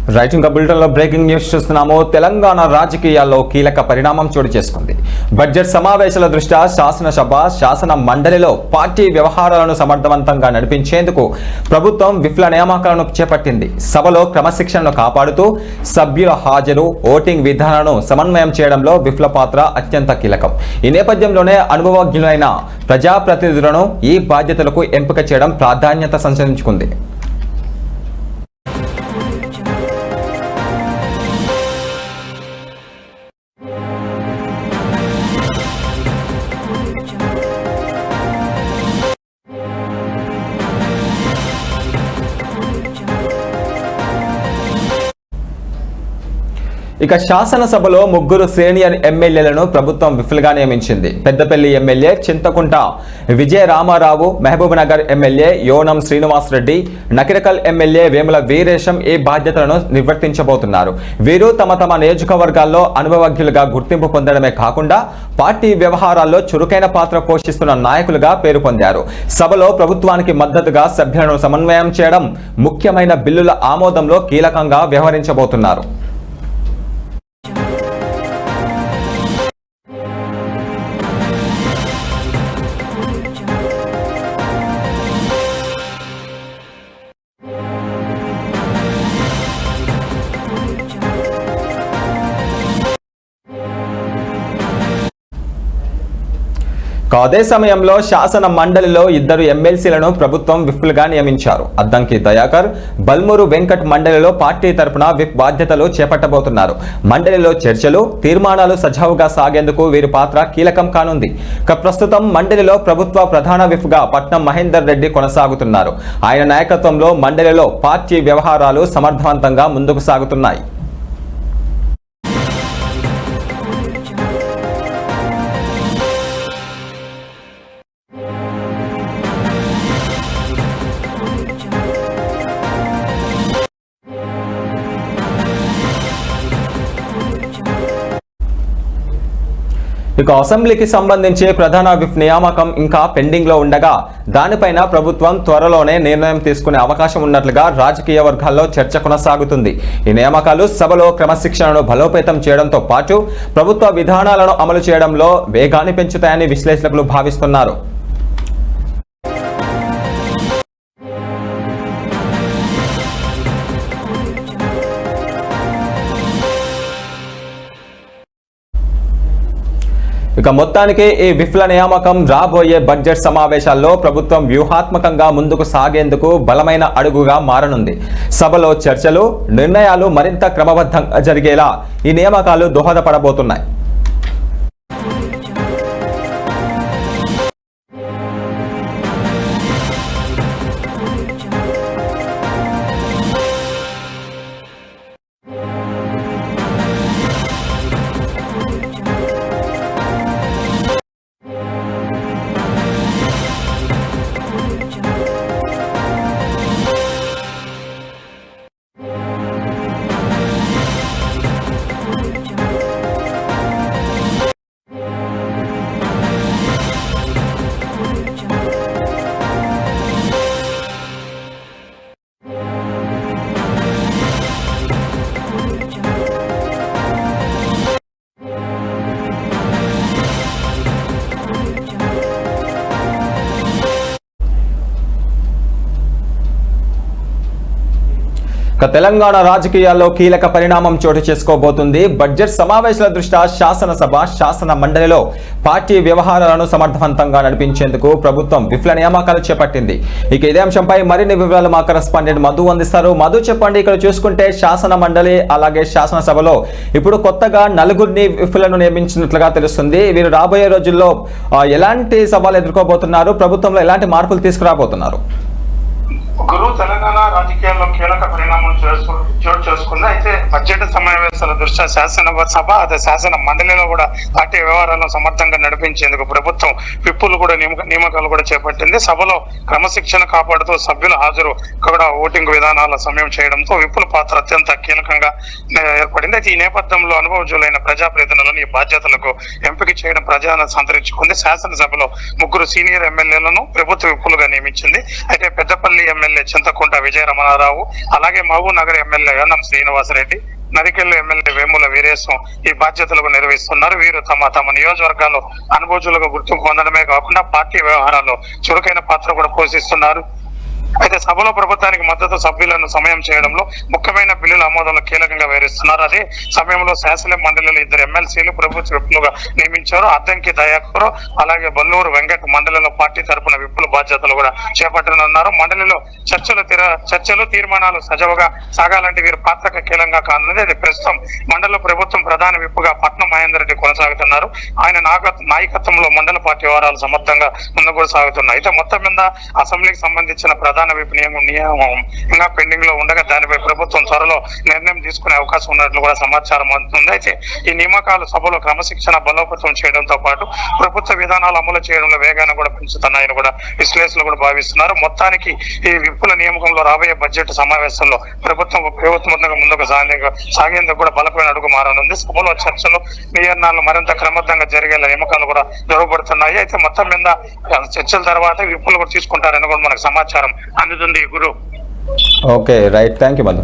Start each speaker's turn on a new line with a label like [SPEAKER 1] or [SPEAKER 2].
[SPEAKER 1] Right ఇంకా బులెటిన్లో breaking news చూస్తున్నాము. తెలంగాణ రాజకీయాల్లో కీలక పరిణామం చోటు చేసుకుంది. బడ్జెట్ సమావేశాల దృష్ట్యా శాసనసభ శాసన మండలిలో పార్టీ వ్యవహారాలను సమర్థవంతంగా నడిపించేందుకు ప్రభుత్వం విఫల నియామకాలను చేపట్టింది. సభలో క్రమశిక్షణను కాపాడుతూ సభ్యుల హాజరు, ఓటింగ్ విధానాలను సమన్వయం చేయడంలో విఫల పాత్ర అత్యంత కీలకం. ఈ నేపథ్యంలోనే అనుభవజ్ఞులైన ప్రజాప్రతినిధులను ఈ బాధ్యతలకు ఎంపిక చేయడం ప్రాధాన్యత సంతరించుకుంది. ఇక శాసనసభలో ముగ్గురు సీనియర్ ఎమ్మెల్యేలను ప్రభుత్వం విఫులుగా నియమించింది. పెద్దపల్లి ఎమ్మెల్యే చింతకుంట విజయ రామారావు, మహబూబ్నగర్ ఎమ్మెల్యే యోనం శ్రీనివాసరెడ్డి, నకిరకల్ ఎమ్మెల్యే వేముల వీరేశం ఈ బాధ్యతలను నిర్వర్తించబోతున్నారు. వీరు తమ తమ నియోజకవర్గాల్లో అనుభవజ్ఞులుగా గుర్తింపు పొందడమే కాకుండా పార్టీ వ్యవహారాల్లో చురుకైన పాత్ర పోషిస్తున్న నాయకులుగా పేరు పొందారు. సభలో ప్రభుత్వానికి మద్దతుగా సభ్యులను సమన్వయం చేయడం, ముఖ్యమైన బిల్లుల ఆమోదంలో కీలకంగా వ్యవహరించబోతున్నారు. అదే సమయంలో శాసన మండలిలో ఇద్దరు ఎమ్మెల్సీలను ప్రభుత్వం విప్లుగా నియమించారు. అద్దంకి దయాకర్, బల్మూరు వెంకట్ మండలిలో పార్టీ తరపున విప్ బాధ్యతలు చేపట్టబోతున్నారు. మండలిలో చర్చలు, తీర్మానాలు సజావుగా సాగేందుకు వీరి పాత్ర కీలకం కానుంది. ప్రస్తుతం మండలిలో ప్రభుత్వ ప్రధాన విప్గా పట్నం మహేందర్ రెడ్డి కొనసాగుతున్నారు. ఆయన నాయకత్వంలో మండలిలో పార్టీ వ్యవహారాలు సమర్థవంతంగా ముందుకు సాగుతున్నాయి. ఇక అసెంబ్లీకి సంబంధించి ప్రధాన విప్ నియామకం ఇంకా పెండింగ్ లో ఉండగా దానిపైన ప్రభుత్వం త్వరలోనే నిర్ణయం తీసుకునే అవకాశం ఉన్నట్లుగా రాజకీయ వర్గాల్లో చర్చ కొనసాగుతుంది. ఈ నియామకాలు సభలో క్రమశిక్షణను బలోపేతం చేయడంతో పాటు ప్రభుత్వ విధానాలను అమలు చేయడంలో వేగాన్ని పెంచుతాయని విశ్లేషకులు భావిస్తున్నారు. ఇక మొత్తానికి ఈ విఫల నియామకం రాబోయే బడ్జెట్ సమావేశాల్లో ప్రభుత్వం వ్యూహాత్మకంగా ముందుకు సాగేందుకు బలమైన అడుగుగా మారనుంది. సభలో చర్చలు, నిర్ణయాలు మరింత క్రమబద్ధంగా జరిగేలా ఈ నియామకాలు దోహదపడబోతున్నాయి. తెలంగాణ రాజకీయాల్లో కీలక పరిణామం చోటు చేసుకోబోతుంది. బడ్జెట్ సమావేశాల దృష్ట్యా శాసనసభ శాసన మండలిలో పార్టీ వ్యవహారాలను సమర్థవంతంగా నడిపించేందుకు ప్రభుత్వం విఫల నియామకాలు చేపట్టింది. ఇక ఇదే అంశంపై మరిన్ని వివరాలు మా కరెస్పాండెంట్ మధు అందిస్తారు. మధు, చెప్పండి. ఇక్కడ చూసుకుంటే శాసన మండలి అలాగే శాసనసభలో ఇప్పుడు కొత్తగా నలుగురిని విఫులను నియమించినట్లుగా తెలుస్తుంది. వీరు రాబోయే రోజుల్లో ఎలాంటి సవాలు ఎదుర్కోబోతున్నారు? ప్రభుత్వంలో ఎలాంటి మార్పులు తీసుకురాబోతున్నారు?
[SPEAKER 2] తెలంగాణ రాజకీయాల్లో కీలక పరిణామం చోటు చేసుకుంది. అయితే బడ్జెట్ సమావేశాల దృష్ట్యా శాసనసభ అదే శాసన మండలిలో కూడా పార్టీ వ్యవహారాలను సమర్థంగా నడిపించేందుకు ప్రభుత్వం విప్పులు కూడా నియామకాలు కూడా చేపట్టింది. సభలో క్రమశిక్షణ కాపాడుతూ సభ్యుల హాజరు కూడా ఓటింగ్ విధానాల సమయం చేయడంతో విప్పుల పాత్ర అత్యంత కీలకంగా ఏర్పడింది. అయితే ఈ నేపథ్యంలో అనుభవజ్ఞులైన ప్రజాప్రతినిధులను ఈ బాధ్యతలకు ఎంపిక చేయడం ప్రజాన్ని సంతరించుకుంది. శాసనసభలో ముగ్గురు సీనియర్ ఎమ్మెల్యేలను ప్రభుత్వ విప్పులుగా నియమించింది. అయితే పెద్దపల్లి ఎమ్మెల్యే ఎమ్మెల్యే చింతకుంట విజయ రమణారావు, అలాగే మహబూబ్ నగర్ ఎమ్మెల్యే యోనం శ్రీనివాసరెడ్డి, నరికెల్లు ఎమ్మెల్యే వేముల వీరేశం ఈ బాధ్యతలకు నిర్వహిస్తున్నారు. వీరు తమ నియోజకవర్గాల్లో అనుభూతులకు గుర్తింపు పొందడమే కాకుండా పార్టీ వ్యవహారాల్లో చురుకైన పాత్ర కూడా పోషిస్తున్నారు. అయితే సభలో ప్రభుత్వానికి మద్దతు సభ్యులను సమయం చేయడంలో ముఖ్యమైన బిల్లుల ఆమోదంలో కీలకంగా వ్యవహరిస్తున్నారు. అదే సమయంలో శాసన మండలిలో 2 ఎమ్మెల్సీలు ప్రభుత్వ విప్పులుగా నియమించారు. అద్దంకి దయాకర్, అలాగే బల్లూరు వెంకట్ మండలిలో పార్టీ తరపున విప్పుల బాధ్యతలు కూడా చేపట్టనున్నారు. మండలిలో చర్చలు తీర్మానాలు సజావుగా సాగాలంటే వీరి పాత్ర కీలకంగా కానున్నది. అది ప్రస్తుతం మండల ప్రభుత్వం ప్రధాన విప్పుగా పట్నం మహేందర్ రెడ్డి కొనసాగుతున్నారు. ఆయన నాయకత్వంలో మండల పార్టీ వ్యవహారాలు సమర్థంగా ముందుకు సాగుతున్నాయి. అయితే మొత్తం మీద అసెంబ్లీకి సంబంధించిన ప్రధాన విప్ నియమం ఇంకా పెండింగ్ లో ఉండగా దానిపై ప్రభుత్వం త్వరలో నిర్ణయం తీసుకునే అవకాశం ఉన్నట్లు కూడా సమాచారం అందుతుంది. అయితే ఈ నియామకాలు సభలో క్రమశిక్షణ బలోపేతం చేయడంతో పాటు ప్రభుత్వ విధానాలు అమలు చేయడంలో వేగాన్ని కూడా పెంచుతున్నాయని కూడా విశ్లేషకులు కూడా భావిస్తున్నారు. మొత్తానికి ఈ విప్పుల నియామకంలో రాబోయే బడ్జెట్ సమావేశంలో ప్రభుత్వం ముందుకు సాగేందుకు కూడా బలమైన అడుగు మారనుంది. సభలో చర్చలు నిర్ణయాలు మరింత క్రమబద్ధంగా జరిగేలా నియామకాలు కూడా జరగబడుతున్నాయి. అయితే మొత్తం మీద చర్చల తర్వాత విప్పులు కూడా తీసుకుంటారని కూడా మనకు సమాచారం అందుతుంది. Guru
[SPEAKER 1] okay right, thank you Madhu.